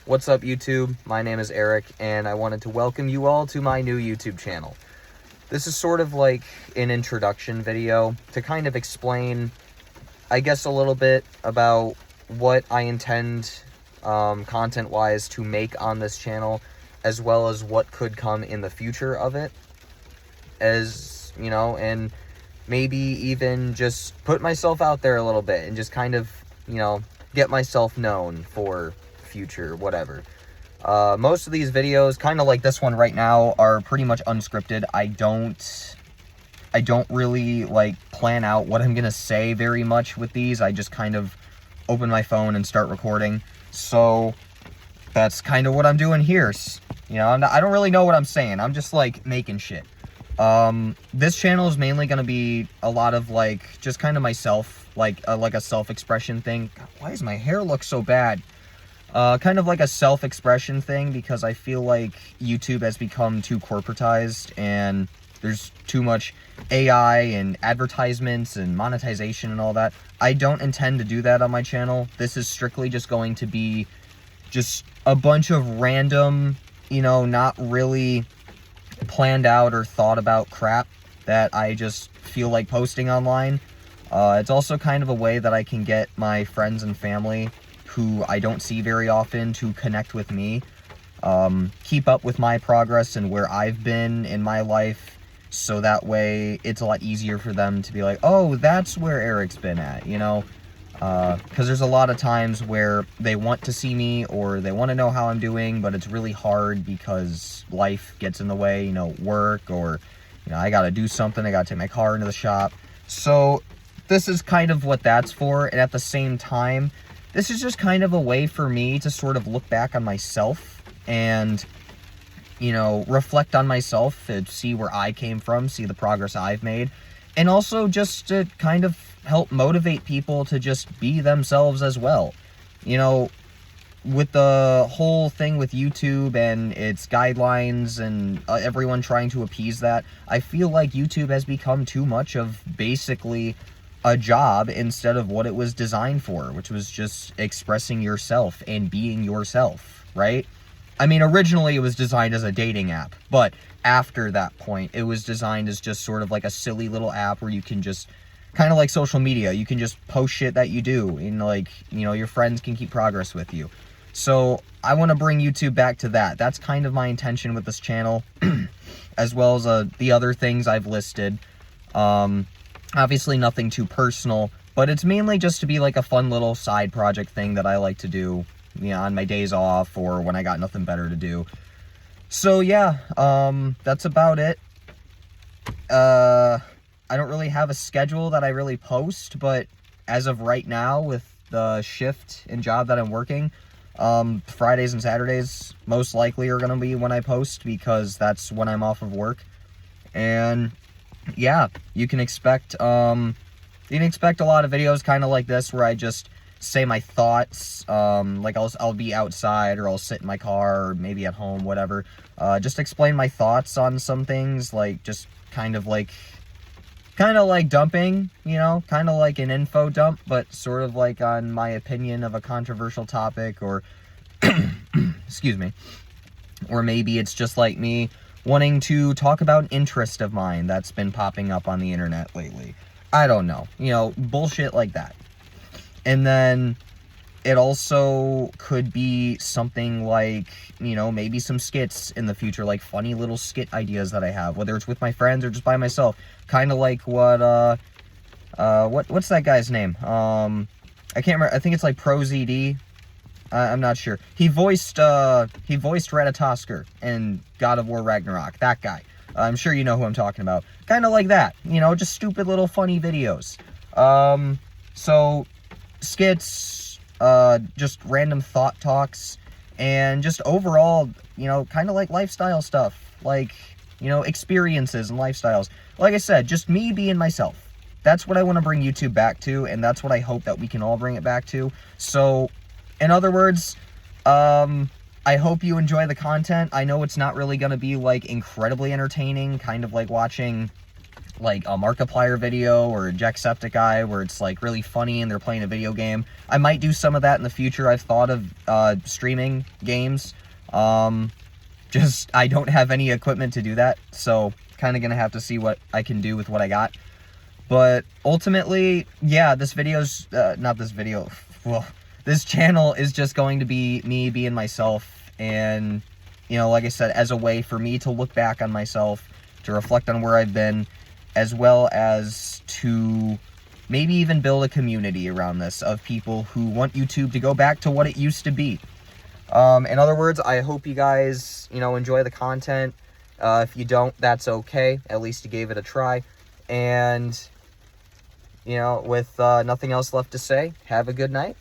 What's up, YouTube? My name is Eric, and I wanted to welcome you all to my new YouTube channel. This is sort of like an introduction video to kind of explain, I guess, a little bit about what I intend content-wise to make on this channel, as well as what could come in the future of it, as, you know, and maybe even just put myself out there a little bit and just kind of, you know, get myself known for future whatever. Most of these videos, kind of like this one right now, are pretty much unscripted. I don't really like plan out what I'm gonna say very much with these. I just kind of open my phone and start recording. So that's kind of what I'm doing here. You know, I don't really know what I'm saying. I'm just like making shit. This channel is mainly gonna be a lot of like just kind of myself, like a self-expression thing. God, why does my hair look so bad? Kind of like a self-expression thing, because I feel like YouTube has become too corporatized and there's too much AI and advertisements and monetization and all that. I don't intend to do that on my channel. This is strictly just going to be just a bunch of random, you know, not really planned out or thought about crap that I just feel like posting online. It's also kind of a way that I can get my friends and family who I don't see very often to connect with me, keep up with my progress and where I've been in my life, so that way it's a lot easier for them to be like, oh, that's where Eric's been at, you know? Because there's a lot of times where they want to see me or they want to know how I'm doing, but it's really hard because life gets in the way, you know, work, or, you know, I gotta do something, I gotta take my car into the shop. So this is kind of what that's for, and at the same time, this is just kind of a way for me to sort of look back on myself and, you know, reflect on myself and see where I came from, see the progress I've made, and also just to kind of help motivate people to just be themselves as well. You know, with the whole thing with YouTube and its guidelines and everyone trying to appease that, I feel like YouTube has become too much of basically a job instead of what it was designed for, which was just expressing yourself and being yourself, right? I mean, originally it was designed as a dating app, but after that point, it was designed as just sort of like a silly little app where you can just, kind of like social media, you can just post shit that you do, and like, you know, your friends can keep progress with you. So I want to bring YouTube back to that. That's kind of my intention with this channel, as well as the other things I've listed. Obviously nothing too personal, but it's mainly just to be like a fun little side project thing that I like to do, you know, on my days off or when I got nothing better to do. So yeah, that's about it. I don't really have a schedule that I really post, but as of right now, with the shift and job that I'm working, Fridays and Saturdays most likely are going to be when I post, because that's when I'm off of work. And yeah, you can expect a lot of videos kind of like this where I just say my thoughts. Like I'll be outside, or I'll sit in my car, or maybe at home, whatever. Just explain my thoughts on some things, like just kind of like dumping, you know, kind of like an info dump, but sort of like on my opinion of a controversial topic, or excuse me, or maybe it's just like me wanting to talk about an interest of mine that's been popping up on the internet lately. I don't know, you know, bullshit like that. And then it also could be something like, you know, maybe some skits in the future, like funny little skit ideas that I have, whether it's with my friends or just by myself. Kind of like what's that guy's name? I can't remember. I think it's like ProZD. I'm not sure. He voiced Ratatoskr in God of War Ragnarok. That guy. I'm sure you know who I'm talking about. Kind of like that. You know, just stupid little funny videos. So skits, just random thought talks, and just overall, you know, kind of like lifestyle stuff. Like, you know, experiences and lifestyles. Like I said, just me being myself. That's what I want to bring YouTube back to, and that's what I hope that we can all bring it back to. So, in other words, I hope you enjoy the content. I know it's not really going to be, like, incredibly entertaining, kind of like watching like a Markiplier video or a Jacksepticeye where it's like really funny and they're playing a video game. I might do some of that in the future. I've thought of streaming games. Just I don't have any equipment to do that, so kind of gonna have to see what I can do with what I got. But ultimately, yeah, this video's not this video. Well, this channel is just going to be me being myself, and you know, like I said, as a way for me to look back on myself, to reflect on where I've been, as well as to maybe even build a community around this of people who want YouTube to go back to what it used to be. In other words, I hope you guys, you know, enjoy the content. If you don't, that's okay. At least you gave it a try. And, you know, with nothing else left to say, have a good night.